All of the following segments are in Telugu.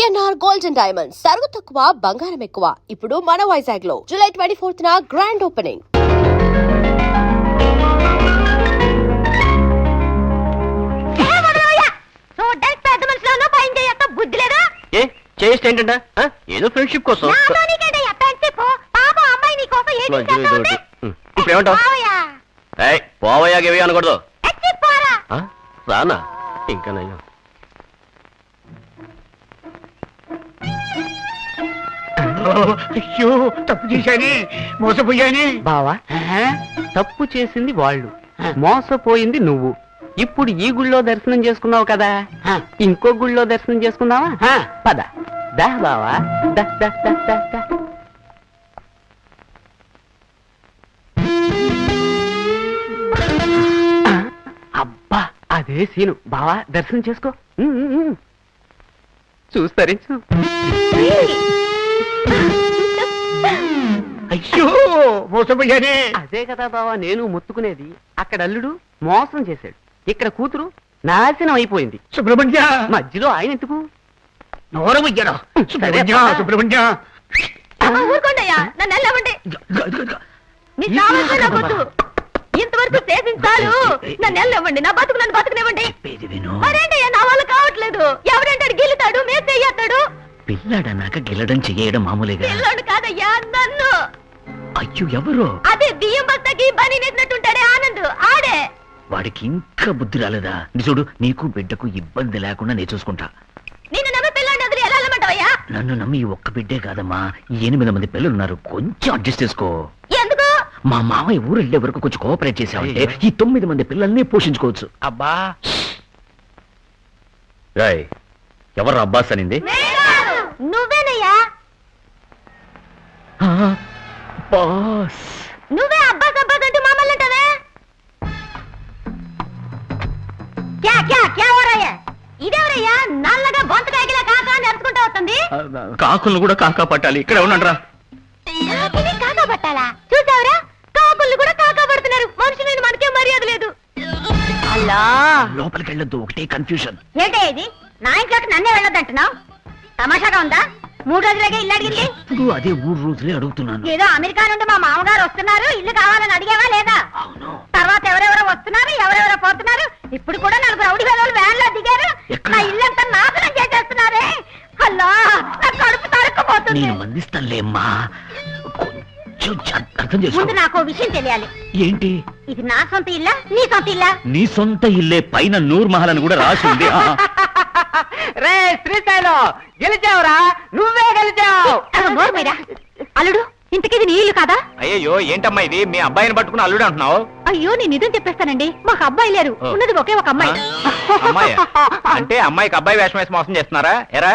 విఎన్ఆర్ గోల్డ్ అండ్ డైమండ్స్ సరుకు తక్కువ బంగారం ఎక్కువ. ఇప్పుడు మన వైజాగ్ లో జూలై 24న గ్రాండ్ ఓపెనింగ్. ఏదో ఫ్రెండ్షిప్ కోసం పోవయాగేవి అనకూడదు. రానా ఇంకా నయ్యో. అయ్యో తప్పు చేశాని, మోసపోయాని. బావా తప్పు చేసింది వాళ్ళు, మోసపోయింది నువ్వు. ఇప్పుడు ఈ గుళ్ళో దర్శనం చేసుకున్నావు కదా, ఇంకో గుళ్ళో దర్శనం చేసుకుందావా? పద దా బావా, దా దా దా దా దా. అబ్బా అదే సీను. బావా దర్శనం చేసుకో. చూస్తరించు. అయ్యో మోసపోయానే. అదే కదా బావా నేను ముత్తుకునేది. అక్కడ అల్లుడు మోసం చేశాడు, ఇక్కడ కూతురు నాశనం అయిపోయింది. సుబ్రహ్మణ్య మధ్యలో ఆయన ఎందుకు? నోరమయ్యారా సుబ్రహ్మణ్య? సుబ్రహ్మణ్య ఇంతవరకు సేవించాలు. నన్ను వెళ్ళవండి, నా బతుకు నన్ను బతుకునివ్వండి. మరేంటయ్యా నా వల్ల కావట్లేదు. ఎవరంటాడు గెలుతాడు, మేము చెయ్యతాడు. పిల్లాడన్నాక గెలడం చెయ్యడం మామూలుగా. పిల్లోడు కాదయ్యా నన్ను. అయ్యో ఎవరు? అదే బియ్యం బస్తాకి బని నెట్టినట్టుంటాడే ఆనంద్, ఆడే. వాడికి ఇంకా బుద్ధి రాలేదా? చూడు, నీకు బిడ్డకు ఇబ్బంది లేకుండా నేను చూసుకుంటా. నిన్ను నమ్మి పిల్లాన్ని వదిలి ఎలా వెళ్ళమంటావయ్యా? నన్ను నమ్మి ఒక్క బిడ్డే కాదమ్మా, 8 మంది పిల్లలున్నారు. కొంచెం అడ్జస్ట్ చేసుకో. ఎందుకు? మా మామయ్య ఊరు వెళ్లే వరకు కొంచెం కోఆపరేట్ చేసావంటే ఈ 9 మంది పిల్లల్ని పోషించుకోవచ్చు. అబ్బా రాయ్, ఎవరు అబ్బాస్ అనింది? నువ్వేనయ్యా. బాస్ నువ్వే అబ్బాస్ అబ్బాస్ అంటూ మమ్మల్ని అంటావే. క్యా క్యా క్యా ఓరయ్యా? ఇదేవరయ్యా నల్లగా బొంతకాయకిలా కాకా అని అరుచుకుంటూ వస్తుంది. కాకులను కూడా కాకా పట్టాలి. ఇక్కడ ఉండండి రా. కాకా పట్టాలా? చూసావురా, కాకులు కూడా కాకా పడుతున్నారు. మనుషులు మనకే మర్యాద లేదు. అలా లోపలికి వెళ్ళొద్దు, ఒకటే కన్ఫ్యూజన్. ఏంటే ఇది? నా ఇంట్లోకి నన్నే వెళ్ళొద్దంటున్నావు? తమాషాగా ఉందా? 3 రోజులకే ఇల్లు అడిగింది. అదే 3 రోజులే అడుగుతున్నాను. ఏదో అమెరికా నుండి మా మామగారు వస్తున్నారు, ఇల్లు కావాలని అడిగేవా లేదా? అవును. తర్వాత ఎవరెవరో వస్తున్నారు, ఎవరెవరో పోతున్నారు. ఇప్పుడు కూడా 4 రౌడీ వేదవులు వ్యాన్ లో దిగారు. నా ఇల్లంతా నాశనం చేసేస్తున్నారే. అల్లా, నా కడుపు తరుక్కుపోతుంది. నేను మందిస్తానులేమ్మా, కొంచెం అర్థం చేసుకో. ముందు నాకు విషయం తెలియాలి. ఏంటి? ఇది నా సొంత ఇల్లా, నీ సొంత ఇల్లా? నీ సొంత ఇల్లే. పైన నూర్ మహల్ అని కూడా రాసి ఉంది. రే శ్రీశైలం, గెలిచావురా, నువ్వే గెలిచావు. అల్లుడు, ఇంతకిది నీ ఇల్లు కాదా? అయ్యో ఏంటమ్మా ఇది? మీ అబ్బాయిని పట్టుకుని అల్లుడు అంటున్నావు? అయ్యో నేను నిజం చెప్పేస్తానండి, మాకు అబ్బాయి లేరు, ఉన్నది ఒకే ఒక అమ్మాయి. అమ్మాయి అంటే అమ్మాయికి అబ్బాయి వేషం వేసి మోసం చేస్తున్నారా? ఎరా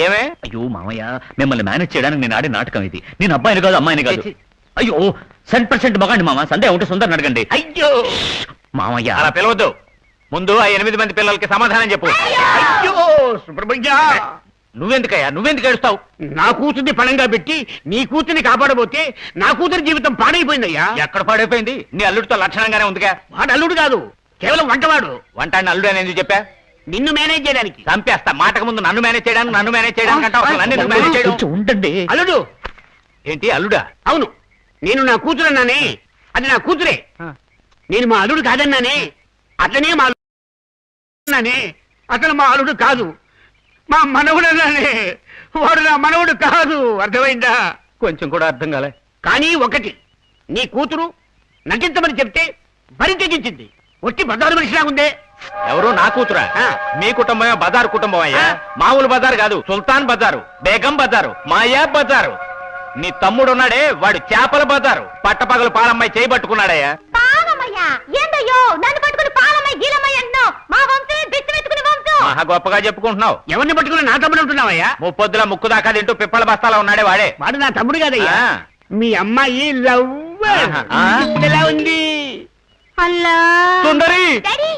ఏమే? అయ్యో మామయ్య, మిమ్మల్ని మేనేజ్ చేయడానికి నేను ఆడే నాటకం ఇది. నేను అబ్బాయిని కాదు, అమ్మాయిని కాదు. అయ్యో 100% మగాండి మామ. సందేహం ఉంటే సుందరని అడగండి. అయ్యో మామయ్య అలా పిలవద్దు. ముందు ఆ 8 మంది పిల్లలకి సమాధానం చెప్పు. అయ్యో సుబ్రహ్మణ్య, నువ్వెందుకు ఏడుస్తావు? నా కూతుర్ని పణంగా పెట్టి నీ కూతుర్ని కాపాడబోతే నా కూతురి జీవితం పాడైపోయిందయ్యా. ఎక్కడ పాడైపోయింది? నీ అల్లుడితో లక్షణంగానే ఉందిగా. వాడు అల్లుడు కాదు, కేవలం వంటవాడు. వంటాన్ని అల్లుడు అని ఎందుకు చెప్పా? నిన్ను మేనేజ్ చేయడానికి. చంపేస్తా. మాటకు ముందు నన్ను మేనేజ్ చేయడానికి అంటావు. ఉండండి. అల్లుడు ఏంటి అల్లుడా? అవును, నేను నా కూతురు అన్నానే, అది నా కూతురే. నేను మా అల్లుడు కాదన్నానే, అతనే మా అన్నానే, అతను మా అల్లుడు కాదు, మా మనవుడు అన్నానే, వాడు నా మనవుడు కాదు. అర్థమైందా? కొంచెం కూడా అర్థం కాలే. కానీ ఒకటి, నీ కూతురు నటించమని చెప్తే బరి తెగించింది. ఒట్టి బజారు మనిషిలా ఉందే. ఎవరు? నా కూతురా? మీ కుటుంబమే బజారు కుటుంబం అయ్యా. మామూలు బజారు కాదు, సుల్తాన్ బజారు, బేగం బజారు, మాయా బజారు. నీ తమ్ముడు ఉన్నాడే, వాడు చేపల బజారు. పట్టపగలు పాలమ్మాయి చేయబట్టుకున్నాడయ్యా. పాలమయ్యా ఏందయ్యో, నన్ను పట్టుకుని పాలమ్మాయి గీలమ్మాయి అంటున్నావు? మా వంశమే బిచ్చి వెతుకుని వంశం. మహా గొప్పగా చెప్పుకుంటున్నావు. ఎవరిని పట్టుకుని నా తమ్ముడు ఉంటున్నావయ్యా? ముప్పొద్దుల ముక్కు దాకా తింటూ పిప్పల బస్తాలా ఉన్నాడే వాడే. వాడు నా తమ్ముడు కాదయ్యా. మీ అమ్మాయి ఎలా ఉంది? అల్లా సుందరి, డాడీ,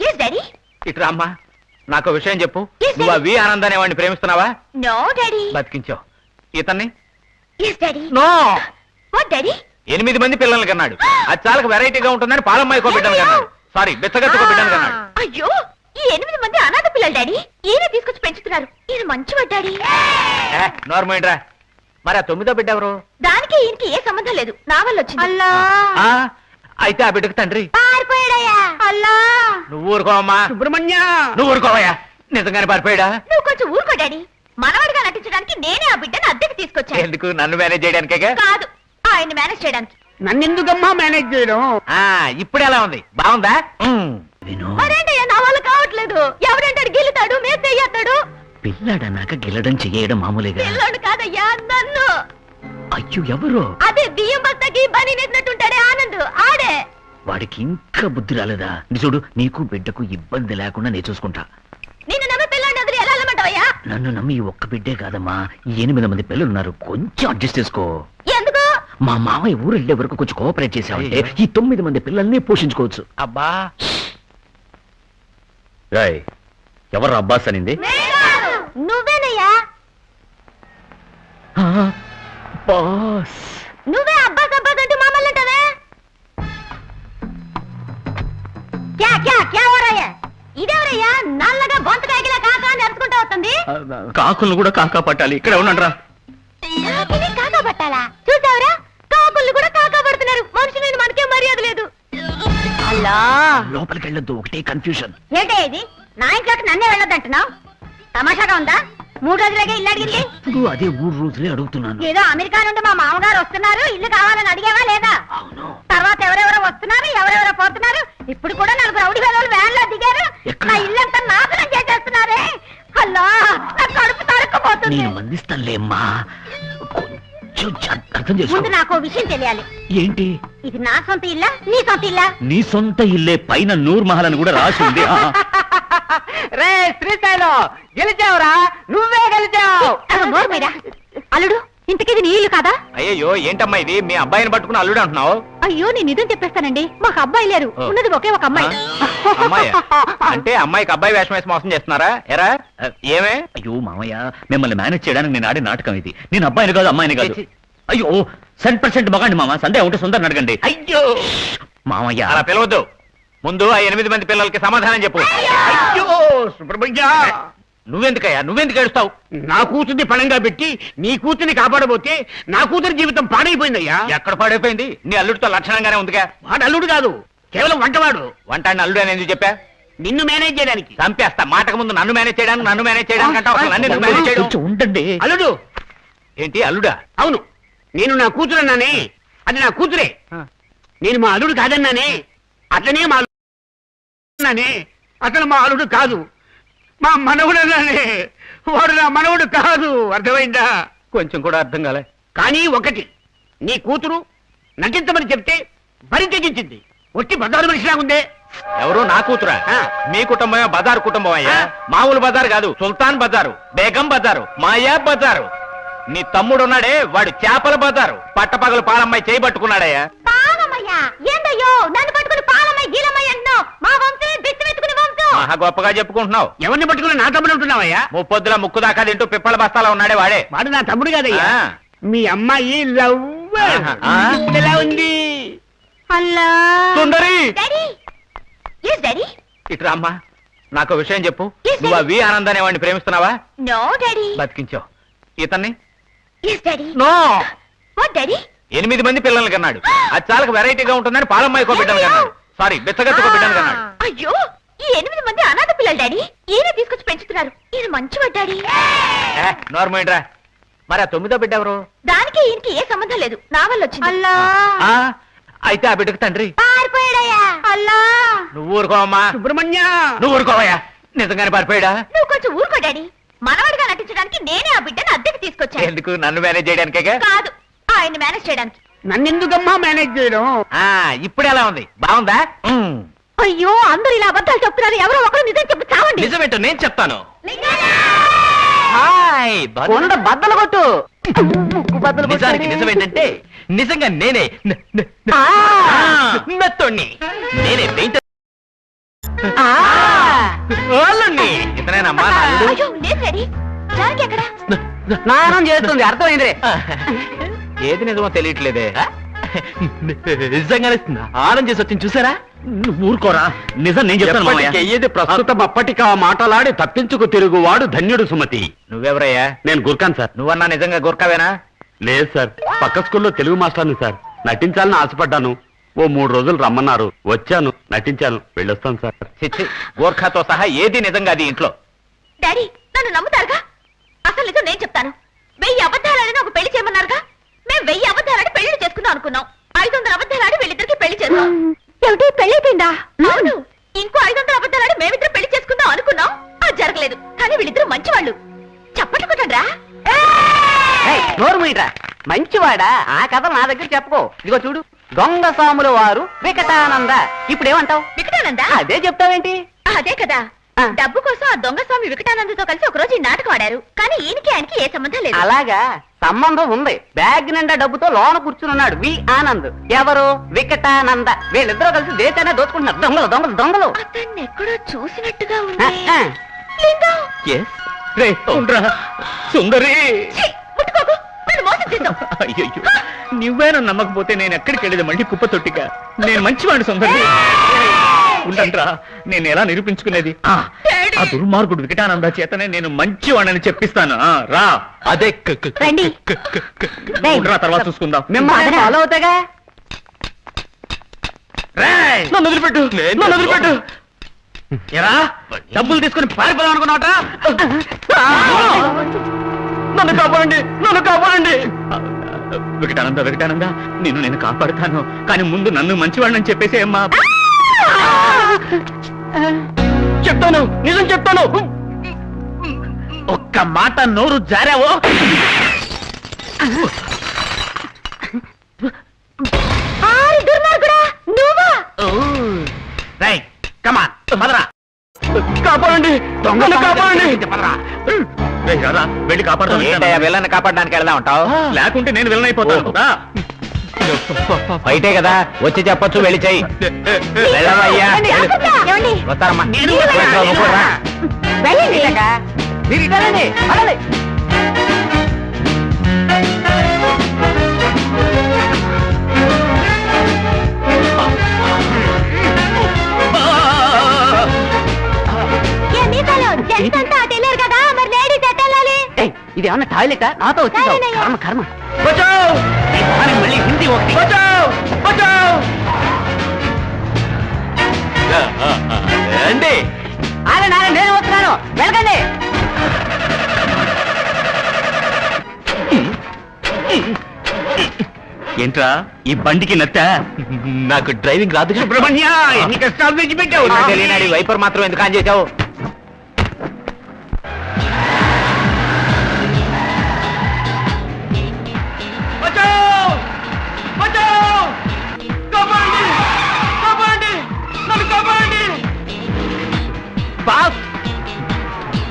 ఎస్ డాడీ. ఇట్రా అమ్మా, నాకు విషయం చెప్పు. నువ్వు ఆ వి ఆనంద్ అనే వాడిని ప్రేమిస్తున్నావా? No daddy. బతికించావు. ఇతన్ని? Yes daddy. No. What daddy? 8 మంది పిల్లల్ని కన్నాడు. అది చాలా వెరైటీగా ఉంటుందని పాలమ్మాయికో బిడ్డను కన్నాడు. సారీ, బిచ్చగత్తుకో బిడ్డను కన్నాడు. అయ్యో ఈ 8 మంది అనాథ పిల్లలు డాడీ ఈయన తీసుకొచ్చి పెంచుతున్నారు. ఈయన మంచివాడు డాడీ. నార్మల్ రా. మరి ఆ 9వ బిడ్డ ఎవరు? దానికి ఈయనకి ఏ సంబంధం లేదు, నా వల్ల వచ్చింది. అల్లా ఆ, అయితే ఆ బిడ్డకు తండ్రి పారిపోయాడయ్యా. అల్లా నువ్వు ఊరుకోవమ్మా. సుబ్రహ్మణ్య నువ్వు ఊరుకోవయ్యా. నిజంగానే పారిపోయాడా? నువ్వు కొంచెం ఊరుకో డాడీ. మనవాడిగా నటించడానికి నేనే ఆ బిడ్డను అద్దెకి తీసుకొచ్చాను. ఎందుకు? నన్ను మేనేజ్ చేయడానికే. కాదు, ఆయన మేనేజ్ చేయడానికి. నన్నెందుకమ్మా మేనేజ్ చేయడం? ఇప్పుడు ఎలా ఉంది? బాగుందా? విను, మరేంటయ్యా నా వల్ల కావట్లేదు. ఎవరంటాడు గిల్లుతాడు, మేము చెయ్యతాడు. పిల్లాడన్నాక గిల్లడం చెయ్యడం మామూలుగా. పిల్లోడు కాదయ్యా, నన్ను. అయ్యో, ఎవరు? అదే బియ్యం బస్తాకి బని నెట్టినట్టుంటాడే ఆనంద్, ఆడే. వాడికి ఇంకా బుద్ధి రాలేదా? చూడు, నీకు బిడ్డకు ఇబ్బంది లేకుండా నేను చూసుకుంటా. నిన్ను నమ్మి పిల్లోడిని వదిలి ఎలా వెళ్ళమంటావయ్యా? నన్ను నమ్మి ఈ ఒక్క బిడ్డే కాదమ్మా, ఈ 8 మంది పిల్లలున్నారు. కొంచెం అడ్జస్ట్ చేసుకో. ఎందుకు? మా మామయ్య ఊరు వెళ్ళే వరకు కొంచెం కోఆపరేట్ చేసావంటే ఈ 9 మంది పిల్లల్ని పోషించుకోవచ్చు. అబ్బా, ఎవరు అబ్బాస్ అనింది? నువ్వేనయ్యా. బాస్. నువ్వే అబ్బాస్ అబ్బాస్ అంటూ మమ్మల్ని అంటావే. క్యా క్యా క్యా ఓరయ్యా? ఇదెవరయ్యా నల్లగా బొంతకాయకిలా కాకా నడుచుకుంటూ వస్తుంది? కాకులను కూడా కాకా పట్టాలి. ఇక్కడ ఉండండిరా. కాకిని కాకా పట్టాలా? చూసావరా, కాకులు కూడా కాకా పడుతున్నారు. మనుషులు మనకే మర్యాద లేదు. అల్లా, లోపలికి వెళ్ళొద్దు, ఒకటే కన్ఫ్యూజన్. ఏంటే ఇది? నా ఇంట్లోకి నన్నే వెళ్ళొద్దంటున్నావు? తమాషాగా ఉందా? 3 రోజులకే ఇల్లు అడిగింది. ఇప్పుడు అదే 3 రోజులే అడుగుతున్నాను. ఏదో అమెరికా నుండి మా మామగారు వస్తున్నారు, ఇల్లు కావాలని అడిగేవా లేదా? అవును. తర్వాత ఎవరెవరో వస్తున్నారు, ఎవరెవరో పోతున్నారు. ఇప్పుడు కూడా 4 రౌడీ వేదవులు వ్యాన్లో దిగారు. ఎక్కడ? నా ఇల్లంతా నాశనం చేసేస్తున్నారే. అల్లా, నా కడుపు తరుక్కుపోతుంది. నేను మందిస్తానులేమ్మా, కొంచెం అర్థం చేసుకో. ముందు నాకు ఓ విషయం తెలియాలి. ఏంటి? ఇది నా సొంత ఇల్లా, నీ సొంత ఇల్లా? నీ సొంత ఇల్లే. పైన నూర్ మహల్ అని కూడా రాసి ఉంది. రే శ్రీశైలం, గెలిచావురా, నువ్వే గెలిచావు. నోరు మీరా. అల్లుడు, ఇంతకిది నీ ఇల్లు కాదా? అయ్యో, ఏంటమ్మా ఇది? మీ అబ్బాయిని పట్టుకుని అల్లుడు అంటున్నావు? అయ్యో, నేను నిజం చెప్పేస్తానండి. మాకు అబ్బాయి లేరు, ఉన్నది ఒకే ఒక అమ్మాయి. అమ్మాయి అంటే అమ్మాయికి అబ్బాయి వేషం వేసి మోసం చేస్తున్నారా? ఎరా ఏమే? అయ్యో మామయ్య, మిమ్మల్ని మేనేజ్ చేయడానికి నేను ఆడే నాటకం ఇది. నేను అబ్బాయిని కాదు, అమ్మాయిని కాదు. అయ్యో, 100% మగాండి మామ. సందేహం ఉంటే సుందరని అడగండి. అయ్యో మామయ్య అలా పిలవద్దు. ముందు ఆ 8 మంది పిల్లలకి సమాధానం చెప్పు. అయ్యో సుబ్రహ్మణ్య, నువ్వెందుకయ్యా? నువ్వెందుకు ఏడుస్తావు? నా కూతుర్ని పణంగా పెట్టి నీ కూతుర్ని కాపాడబోతే నా కూతురి జీవితం పాడైపోయిందయ్యా. ఎక్కడ పాడైపోయింది? నీ అల్లుడితో లక్షణంగానే ఉందిగా. వాడు అల్లుడు కాదు, కేవలం వంటవాడు. వంటాన్ని అల్లుడు అని ఎందుకు చెప్పా? నిన్ను మేనేజ్ చేయడానికి. చంపేస్తా. మాటకు ముందు నన్ను మేనేజ్ చేయడానికి అంటావు. అసలు నన్ను మేనేజ్ చేయడం. ఉండండి. అల్లుడు ఏంటి అల్లుడా? అవును, నేను నా కూతురు అన్నానే, అది నా కూతురే. నేను మా అల్లుడు కాదన్నానే, అతనే మా అన్నానే, అతను మా అల్లుడు కాదు, మా మనవుడు అన్నానే, వాడు నా మనవుడు కాదు. అర్థమైందా? కొంచెం కూడా అర్థం కాలే. కానీ ఒకటి, నీ కూతురు నటించమని చెప్తే బరి తెగించింది. ఒట్టి బజారు మనిషిలాగుందే. ఎవరు? నా కూతురా? మీ కుటుంబమే బజారు కుటుంబం అయ్యా. మామూలు బజారు కాదు, సుల్తాన్ బజారు, బేగం బజారు, మాయా బజారు. నీ తమ్ముడు ఉన్నాడే, వాడు చేపల బజారు. పట్టపగలు పాలమ్మాయి చేయబట్టుకున్నాడయ్యా. పాలమయ్యా ఏందయ్యో? నన్ను పట్టుకుని పాలమయ్య గీలమయ్య అంటున్నావు. మా వంశమే బిచ్చి వెతుకుని వంశం. మహా గొప్పగా చెప్పుకుంటున్నావు. ఎవరిని పట్టుకుని నా తమ్ముడు ఉంటున్నావయ్యా? ముప్పొద్దుల ముక్కు దాకా తింటూ పిప్పల బస్తాలా ఉన్నాడే వాడే. వాడు నా తమ్ముడు కాదయ్యా. ఆ. మీ అమ్మాయి లవ్ ఆ. ఎలా ఉంది? అల్లా సుందరి, డాడీ, ఎస్ డాడీ. ఇట్రా అమ్మా, నాకు విషయం చెప్పు. Yes, నువ్వు ఆ Daddy. వి ఆనందాన్ని వాడిని ప్రేమిస్తున్నావా? No daddy. బతికించావు. ఇతన్ని? Yes daddy. No. What daddy? 8 మంది పిల్లల్ని కన్నాడు. అది చాలా వెరైటీగా ఉంటుందని పాలమ్మాయికో బిడ్డను కన్నాడు. సారీ, బిచ్చగత్తుకో బిడ్డను కన్నాడు. అయ్యో, ఈ 8 మంది అనాథ పిల్లలు డాడీ. ఈయన తీసుకొచ్చి పెంచుతున్నారు. ఈయన మంచివాడు డాడీ. నార్మల్. మరి ఆ 9వ బిడ్డ ఎవరు? దానికి ఈయనకి ఏ సంబంధం లేదు, నా వల్ల వచ్చింది. అల్లా ఆ, అయితే ఆ బిడ్డకు తండ్రి? పారిపోయాడయ్యా. అల్లా, నువ్వు ఊరుకోవమ్మా. సుబ్రహ్మణ్య, నువ్వు ఊరుకోవయ్యా. నిజంగానే పారిపోయాడా? నువ్వు కొంచెం ఊరుకో డాడీ. మనవాడిగా నటించడానికి నేనే ఆ బిడ్డను అద్దెకి తీసుకొచ్చాను. ఎందుకు? నన్ను మేనేజ్ చేయడానికే. కాదు, ఆయన మేనేజ్ చేయడానికి. నన్నెందుకమ్మా మేనేజ్ చేయడం? ఇప్పుడు ఎలా ఉంది? బాగుందా? అయ్యో, అందరూ ఇలా అబద్ధాలు చెప్తున్నారు. ఎవరో ఒకరు నిజం చెప్పి చావండి. నిజమేంటో నేను చెప్తాను. కొండ బద్దలు కొట్టు. ముక్కు బద్దలు నిజానికి కొట్టాడే. నిజమేంటంటే నిజంగా నేనే మెత్తోణ్ణి. నేనే పెయింటర్. ఇతనేనమ్మా నా అల్లుడు. అయ్యో, లేదు డాడీ. జానకి ఎక్కడ? స్నానం చేస్తుంది, అర్థమైందిరే. ఏది నిజమో తెలియట్లేదే. నిజంగానే స్నానం చేసి వచ్చింది చూసారా? నువ్వు ఊరుకోరా, నిజం నేను చెప్తాను మామయ్య. ఎప్పటికెయ్యేది ప్రస్తుతం అప్పటికి ఆ మాటలాడి తప్పించుకు తిరుగువాడు ధన్యుడు సుమతి. నువ్వెవరయ్యా? నేను గుర్కాన్ సార్. నువ్వన్నా నిజంగా గుర్కావేనా? లేదు సార్, పక్క స్కూల్లో తెలుగు మాస్టర్ని సార్. నటించాలని ఆశపడ్డాను. ఓ 3 రోజులు రమ్మన్నారు, వచ్చాను, నటించాను, వెళ్ళొస్తాను సార్. చిచ్చి, గోర్ఖాతో సహా ఏది నిజంగా అది ఇంట్లో. డాడీ నన్ను నమ్ముతారుగా? అసలు నిజం నేను చెప్తాను. 1000 అబద్ధాలని ఒక పెళ్లి చేయమన్నారుగా. మేము 1000 అబద్ధాలని పెళ్లి చేసుకుందాం అనుకున్నాం. 500 అబద్ధాలని వీళ్ళిద్దరికి పెళ్లి చేస్తాం. ఏమిటి పెళ్లిపోయిందా? అవును. ఇంకో 500 అబద్ధాలని మేమిద్దరు పెళ్లి చేసుకుందాం అనుకున్నాం. అది జరగలేదు. కానీ వీళ్ళిద్దరు మంచివాళ్ళు. చప్పట్లు కొట్టండ్రా. నోరు మీరా, మంచివాడా? ఆ కథ నా దగ్గర చెప్పుకో. ఇదిగో చూడు, దొంగ సాముల వారు వికటానంద. ఇప్పుడు ఏమంటావు? వికటానంద? అదే చెప్తావేంటి? అదే కదా. ఆ. డబ్బు కోసం ఆ దొంగ స్వామి వికటానందతో కలిసి ఒక రోజు ఈ నాటకం ఆడారు. కానీ ఈయనకి ఆయనకి ఏ సంబంధం లేదు. అలాగా, సంబంధం ఉంది. బ్యాగ్ నిండా డబ్బుతో లోన కూర్చున్నాడు వి ఆనంద్. ఎవరు? వికటానంద. వీళ్ళిద్దరూ కలిసి దేశాన్ని దోచుకుంటున్నారు. దొంగలు దొంగలు దొంగలు. అతన్ని ఎక్కడో చూసినట్టుగా ఆ, ఉంది. ఆ. లింగం! రే, అవునరా, సుందరి. ఛీ, ముట్టుకోకు. నన్ను మోసం చేద్దాం. అయ్యో, నువ్వేనా నమ్మకపోతే నేను ఎక్కడికి వెళ్ళేది? మళ్ళీ కుప్ప తొట్టిగా. నేను మంచివాడిని సుందరి. ఉండంట్రా, నేను ఎలా నిరూపించుకునేది? ఆ దుర్మార్గుడు వికటానంద చేతనే నేను మంచివాడిని చెప్పిస్తాను. రా. అదే రండి. ఉండరా, తర్వాత చూసుకుందాం. మిమ్మల్ని ఫాలో అవుతాగా. రేయ్, నన్ను వదిలిపెట్టు, నన్ను వదిలిపెట్టు. ఎరా, డబ్బులు తీసుకుని పారిపోదాం అనుకున్నావట? నన్ను కాపాడండి, నన్ను కాపాడండి. వికటానంద, వికటానంద, నేను కాపాడుతాను. కానీ ముందు నన్ను మంచివాడిని చెప్పేసి అమ్మా. చెప్తాను, నిజం చెప్తాను. ఒక్క మాట నోరు జారావో. కమాన్, పదరా. కాపాడండి, దొంగను కాపాడండి. రా, వెళ్ళి కాపాడుతాను. వెళ్ళని కాపాడడానికి వెళ్దా ఉంటావు? లేకుంటే నేను వెళ్ళనైపోతాను. బయటే కదా, వచ్చి చెప్పొచ్చు, వెళ్ళి చెయ్యి. వెళ్ళవయ్యా. వస్తారమ్మా. వెళ్ళండి. మీరు ఇటాలండి, అలాగే. కదా, మరి లేడీస్ ఎట్టెళ్ళాలి? ఇది ఏమన్నా టాయిలెటా? నాతో వచ్చేసావు. కర్మ కర్మ. మళ్ళీ హిందీ ఒకటి. అండి, నేను వస్తున్నాను, వెళ్ళకండి. ఏంట్రా ఈ బండికి నత్త? నాకు డ్రైవింగ్ రాదు. సుబ్రహ్మణ్య, ఎన్ని కష్టాలు తెచ్చిపెట్టావు. తెలియనాడు వైపర్ మాత్రం ఎందుకు ఆన్ చేసావు?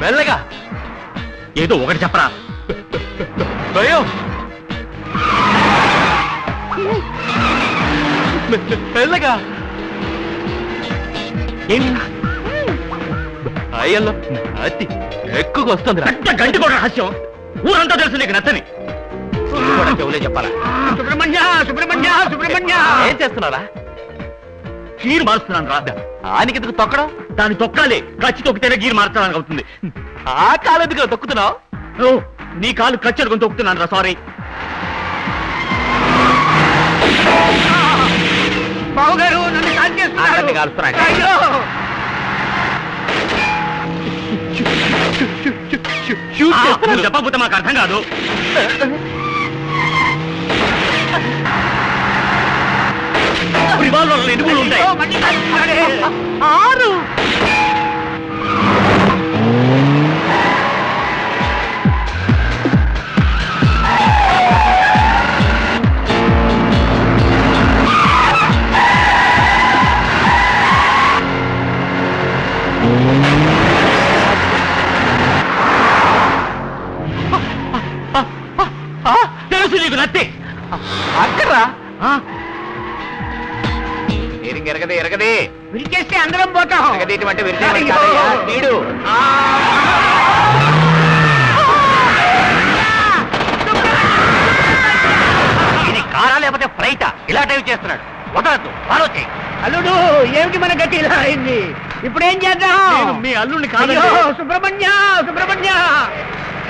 మెల్లగా ఏదో ఒకటి చెప్పరా. మెల్లగా. అయ్యల్లో అతి ఎక్కువగా వస్తుంది. గంటి కూడా రహస్యం ఊరంతా తెలుసు నీకు నచ్చని. చెవులే చెప్పాలా? సుబ్రహ్మణ్య, సుబ్రహ్మణ్య, సుబ్రహ్మణ్య, ఏం చేస్తున్నారా? గీరు మారుస్తున్నాను రా. ఆనికి ఎందుకు తొక్కడం? దాన్ని తొక్కాలి. కచ్చి తొక్కితేనే గీరు మార్చడానికి అవుతుంది. ఆ కాలు ఎందుకు తొక్కుతున్నావు? నీ కాలు కచ్చి అనుకుని తొక్కుతున్నాను రా. సారీ. బావగారు నన్ను కాల్ చేస్తున్నారు. అయ్యో, చెప్పకపోతే మాకు అర్థం కాదు. రివాల్వర్లు ఎన్ని ఉంటాయి? మళ్ళీ కాల్స్తున్నాడే. 6. తెలుసు నీకు నత్తి. అక్కర్రా. ఎరగదే విరిచేస్తే అందరం పోతాం. ఇటువంటి అయ్యో. వీడు ఇది కారా లేకపోతే ఫ్రైటా? ఇలా టైప్ చేస్తున్నాడు. వదలద్దు, ఫాలో చేయి. అల్లుడు ఏమిటి మన గట్టి ఇలా అయింది? ఇప్పుడు ఏం చేద్దాం? మీ అల్లుడిని అయ్యో, సుబ్రహ్మణ్య సుబ్రహ్మణ్య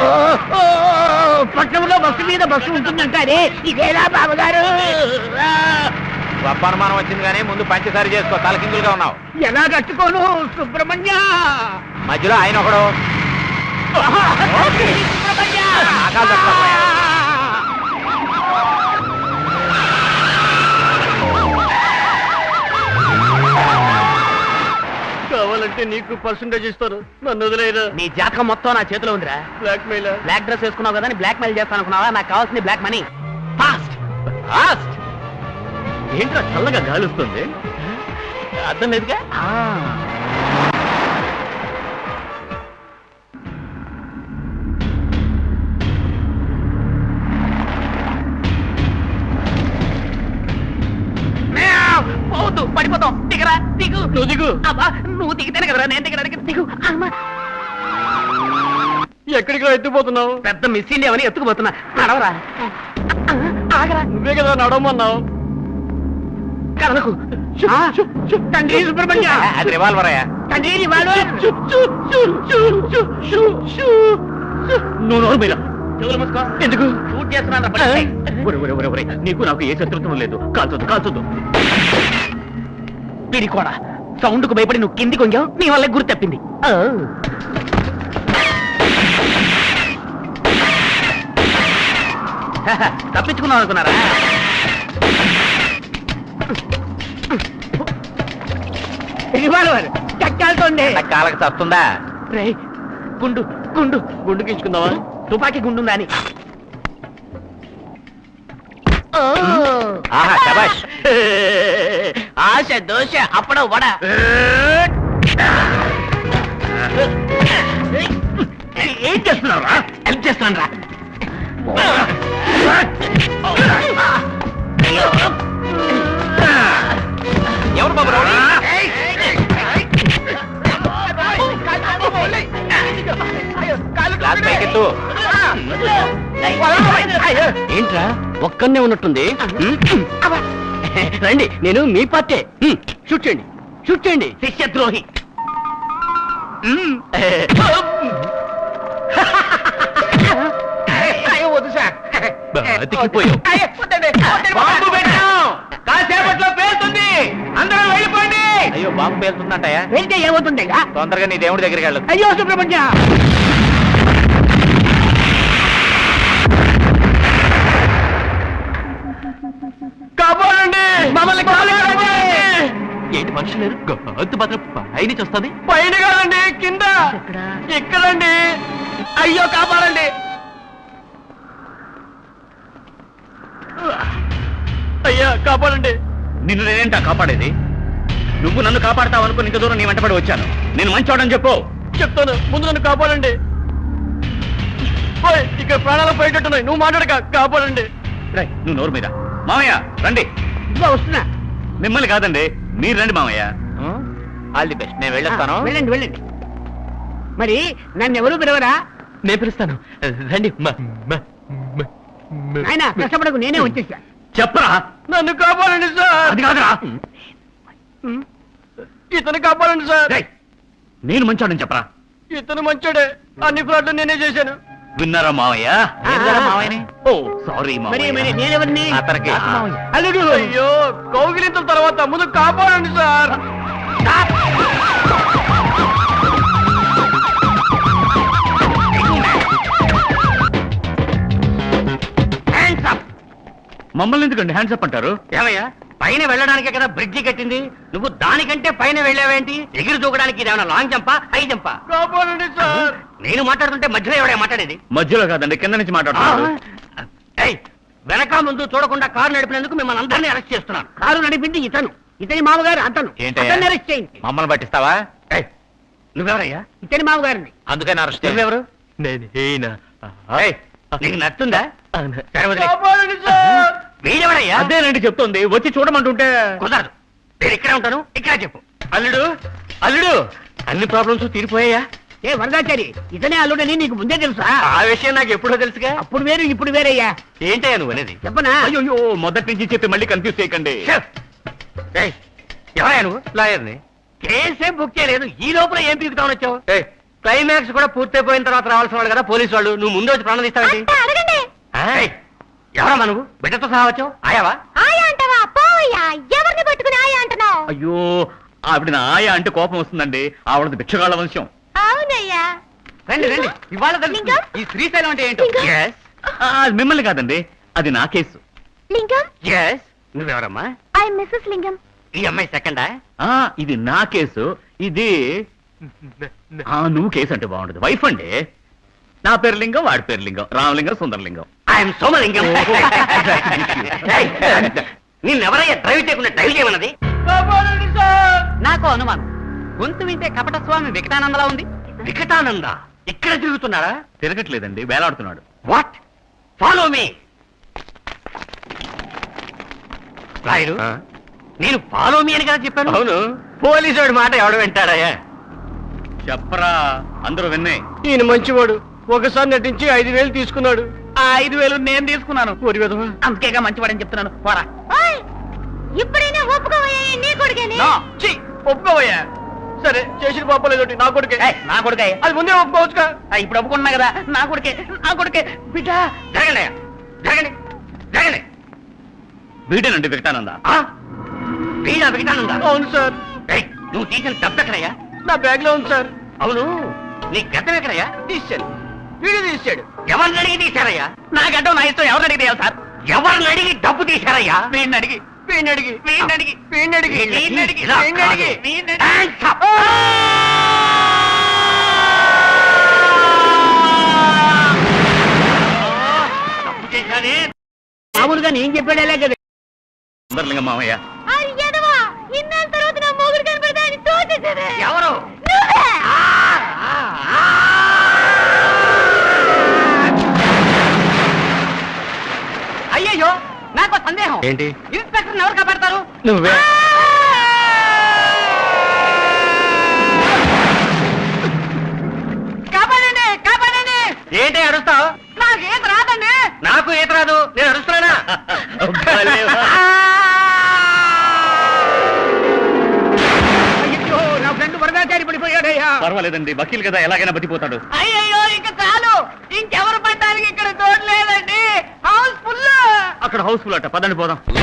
ఓ, ఓ, పట్టణంలో బస్సు మీద బస్సు ఉంటుందంటారే ఇదేలా బాబగారు? అనుమానం వచ్చింది కానీ ముందు పంచసారి చేసుకో, తలకిందులుగా ఉన్నావు. ఎలా కట్టుకోను సుబ్రహ్మణ్య? మధ్యలో ఆయన ఒకడు. సుబ్రహ్మణ్య! ఆకాలు తట్టుకోపోయా. కావాలంటే నీకు పర్సంటేజ్ ఇస్తారు, నన్ను వదిలేరా? నీ జాతకం మొత్తం నా చేతిలో ఉందిరా. Black mail. బ్లాక్ డ్రెస్ వేసుకున్నావు కదా, బ్లాక్ మెయిల్ చేస్తాను అనుకున్నావా? నాకు కావాల్సింది బ్లాక్ మనీ. Fast fast. ఏంట్రా చల్లగా గాలి వస్తుంది? అర్థం లేదుగా. పోవద్దు, పడిపోతాం. దిగరా, దిగు. నువ్వు దిగు. అబ్బా, నువ్వు దిగితేనే కదరా నేను దిగడానికి. దిగు. అమ్మా. ఎక్కడికి ఎత్తిపోతున్నావు? పెద్ద మిస్ ఇండియా అని ఎత్తుకుపోతున్నా. నడవరా. ఆగరా. నువ్వే కదా నడవమన్నావు. కదలకు. తండ్రి సుబ్రహ్మణ్య, అది రివాల్వర్ అయ్యా. తండ్రి రివాల్వర్. నువ్వు నోరు మీద. చెవులు మూసుకో. ఎందుకు? షూట్ చేస్తున్నాను. నీకు నాకు ఏ శత్రుత్వం లేదు. కాల్చొద్దు కాల్చొద్దు. పిడి కూడా సౌండ్ కు భయపడి నువ్వు కింది కొంగావు, నీ వల్ల గురి తప్పింది. తప్పించుకున్నావు అనుకున్నారా? రివాల్వర్ చక్కాలతోంది. కాళ్ళకి తస్తుందా? రేయ్, గుండు గుండు గుండు గీంచుకుందావా? తుపాకీ గుండుందా అని. ఆహా శభాష్. ఆశ దోశ అప్పుడు వడ. ఏం చేస్తున్నావురా? హెల్ప్ చేస్తాను రా. ఎవరు బాబు రౌడీ? గ్లాస్ పైకెత్తు. ఏంట్రా ఒక్కనే ఉన్నట్టుంది? రండి, నేను మీ పార్టీ. షూట్ చేయండి, షూట్ చేయండి. శిష్యద్రోహి. బతికిపోయావు. బాంబు పెట్టాం. కాసేపట్లో పేలుతుంది. అందరూ వెళ్ళిపోండి. అయ్యో బాంబు పేలుతుందంటయా? వెళ్తే ఏమవుతుంది? తొందరగా నీ దేవుడి దగ్గరికి వెళ్ళు. అయ్యో సుబ్రహ్మణ్య, కాపాడండి, మమ్మల్ని కాపాడండి. ఏంటి మనుషులు లేరు? గొంతు మాత్రం పైనుంచి వస్తుంది. పైన కాదండి, కింద. ఎక్కడండి? అయ్యో కాపాడండి. అయ్యా కాపాడండి. నిన్ను నేనేంటా కాపాడేది? నువ్వు నన్ను కాపాడతావు అనుకుని ఇంత దూరం నీ వెంటబడి వచ్చాను. నేను మంచోడని చెప్పు. చెప్తాను, ముందు నన్ను కాపాడండి. ఓయ్, ఇక్కడ ప్రాణాలు పోయేటట్టున్నాయి, నువ్వు మాట్లాడక. కాపాడండి. రేయ్, నువ్వు నోరు మీద. మామయ్య రండి. ఇదిగో వస్తున్నా. మిమ్మల్ని కాదండి, మీరు రండి మామయ్య. All the best. నేను వెళ్ళొస్తాను. వెళ్ళండి వెళ్ళండి. మరి నన్ను ఎవరు పిలవరా? నేను పిలుస్తాను, రండి. ఆయన కష్టపడకు, నేనే వచ్చేసా. చెప్పరా. నన్ను కాపాడండి సార్. అది కాదురా. ఇతను కాపాడండి సార్. రేయ్, నేను మంచోడని చెప్పరా. ఇతను మంచోడే, అన్ని ఫ్రాడ్లు నేనే చేశాను. విన్నారా మావయ్య? విన్నారా మావయ్యని? ఓ సారీ మరి మావయ్య. నేనెవరిని? అతనికి అల్లుడు. అయ్యో, కౌగిలింతల తర్వాత ముందు కాపాడండి సార్. మమ్మల్ని ఎందుకండి హ్యాండ్స్ అప్ అంటారు? ఏమయ్యా, పైన వెళ్ళడానికే కదా బ్రిడ్జి కట్టింది. నువ్వు దానికంటే పైన వెళ్ళావేంటి? ఎగిరి దూకడానికి ఇదేమన్నా లాంగ్ జంపా, హై జంపా? కాపాడండి సార్. నేను మాట్లాడుతుంటే మధ్యలో ఎవడే మాట్లాడేది? మధ్యలో కాదండి, కింద నుంచి మాట్లాడుతున్నారు. ఏయ్, వెనక ముందు చూడకుండా కారు నడిపినందుకు మిమ్మల్ని అందరినీ అరెస్ట్ చేస్తున్నాను. కారు నడిపింది ఇతను, ఇతని మామగారు అతను. ఏంటయ్యా? అతన్ని అరెస్ట్ చేయండి. మమ్మల్ని పట్టిస్తావా? ఏయ్, నువ్వెవరయ్యా? ఇతని మామగారిని. అందుకని అరెస్ట్ నువ్వెవరు? ఏయ్, నీకు నచ్చుందా? సరే, వదిలేయ్. కాపాడండి సార్. వీడెవడయ్యా? అదేనండి చెప్తోంది, వచ్చి చూడమంటుంటే. కుదరదు, నేను ఇక్కడే ఉంటాను. ఇక్కడే చెప్పు. అల్లుడు అల్లుడు, అన్ని ప్రాబ్లమ్స్ తీరిపోయాయా? ఏ వరదాచారి, ఇతనే అల్లుడని నీకు ముందే తెలుసా? ఆ విషయం నాకు ఎప్పుడో తెలుసుగా. అప్పుడు వేరు ఇప్పుడు వేరయ్యా. ఏంటయ్యా నువ్వు అనేది? చెప్పనా? అయ్యో మొదటి నుంచి చెప్పి మళ్ళీ కన్ఫ్యూజ్ చేయకండి. ఏయ్, ఎవరయ్యా నువ్వు? లాయర్ని. కేసే బుక్ చేయలేదు, ఈ లోపల ఏం పీకుతామని వచ్చావు? క్లైమాక్స్ కూడా పూర్తయిపోయిన తర్వాత రావాల్సిన వాళ్ళు కదా పోలీసు వాళ్ళు. నువ్వు ముందు వచ్చి ప్రాణం తీస్తావేంటి? అత్త, అడగండి. ఎవరమ్మా నువ్వు? బిడ్డతో సహా వచ్చావు? ఆయావా? ఆయా అంటావా? పోవయ్యా, ఎవరిని పట్టుకుని ఆయా అంటున్నావు? అయ్యో ఆవిడ నా ఆయ అంటే కోపం వస్తుందండి. ఆవిడది భిక్షగాళ్ళ వంశం. అవునయ్యా. రండి రండి, ఇవాళ తెలుస్తుంది. లింగం? ఈ శ్రీశైలం అంటే ఏంటో. లింగం? Yes, అది మిమ్మల్ని కాదండి, అది నా కేసు. లింగం, yes. నువ్వెవరమ్మా? ఐ మిస్సెస్ లింగం. ఈ అమ్మాయి సెకండా? ఇది నా కేసు. ఇది నువ్వు కేసు అంటే బాగుండదు. వైఫ్ అండి. నా పేరు లింగం, వాడి పేరు లింగం. రామలింగం, సుందరలింగం. ఐఎమ్ సోమలింగం. నిన్నెవరయ్యా డ్రైవ్ చేయకుండా డ్రైవ్ చేయమన్నది? నాకు అనుమానం, గొంతు వింటే కపట స్వామి వికటానందలా ఉంది. వికటానంద ఇక్కడ తిరుగుతున్నారా? తిరగట్లేదండి, వేలాడుతున్నాడు. వాట్? Follow me. రాయుడు, నేను ఫాలో మీ అని కదా చెప్పాను. అవును, పోలీసు వాడి మాట ఎవడు వింటాడయ్యా? చెప్పరా, అందరూ విన్నాయి. ఈయన మంచివాడు, ఒకసారి నటించి 5,000 తీసుకున్నాడు. ఆ 5,000 నేను తీసుకున్నాను. ఊరి విధవా. అందుకేగా మంచివాడని చెప్తున్నాను. పోరా. ఓయ్, ఇప్పుడైనా ఒప్పుకోవయ్యా, నీ కొడుకేని. ఒప్పుకోవయ్యా. సరే, చేసిన పాపలేదోటి నా కొడుకే. నా కొడుకే. అది ముందే ఒప్పుకోవచ్చుగా. ఇప్పుడు ఒప్పుకున్నా కదా, నా కొడుకే, నా కొడుకే. బిడ్డ జరగండి అయ్యా, జరగండి, జరగండి. వీడేనండి వికటానంద. వీడా వికటానంద? అవును సార్, నువ్వు తీసిన డబ్బు ఎక్కడయ్యా? నా బ్యాగ్ లో ఉంది సార్. అవును, నీ గడ్డం ఎక్కడయ్యా? తీసాను, వీడియో తీసాడు. ఎవరిని అడిగి తీశారయ్యా? నా గడ్డం నా ఇష్టం, ఎవరిని అడిగి చేయాలి సార్? ఎవరిని అడిగి డబ్బు తీశారయ్యా? వీడిని అడిగి, వీడిని అడిగి, వీడిని అడిగి, వీడిని అడిగి, వీడిని అడిగి, ఇలా వీడిని అడిగి. కాదు. వీడిని అడిగి. Hands up. తప్పు చేశానే. మామూలుగా నేను చెప్పాడేలే కదా. సుందరలింగం మామయ్య. అరే ఎదవా, ఇన్నాళ్ళ తర్వాత నా మొగుడు కనపడతా అని తోచేసేదే. ఎవరు? నువ్వే. అయ్యయ్యో, నాకు సందేహం. ఏంటి? ఇన్స్పెక్టర్ ఎవరు కాపాడతారు? నువ్వే. కాపాడండి, కాపాడండి. ఏంటి అరుస్తావు? నాకు ఈత రాదండి. నాకు ఈత రాదు, నేను అరుస్తున్నానా? అయ్యో, నా ఫ్రెండ్ వరదాచారి పడిపోయాడయ్యా. పర్వాలేదండి, వకీల్ కదా, ఎలాగైనా బతిపోతాడు. అయ్యయ్యో, ఇంక చాలు. ఇంకెవరు పడ్డానికి ఇక్కడ తోడు లేదండి. House full. అక్కడ హౌస్ఫుల్ అట్ట, పదండి పోదాం.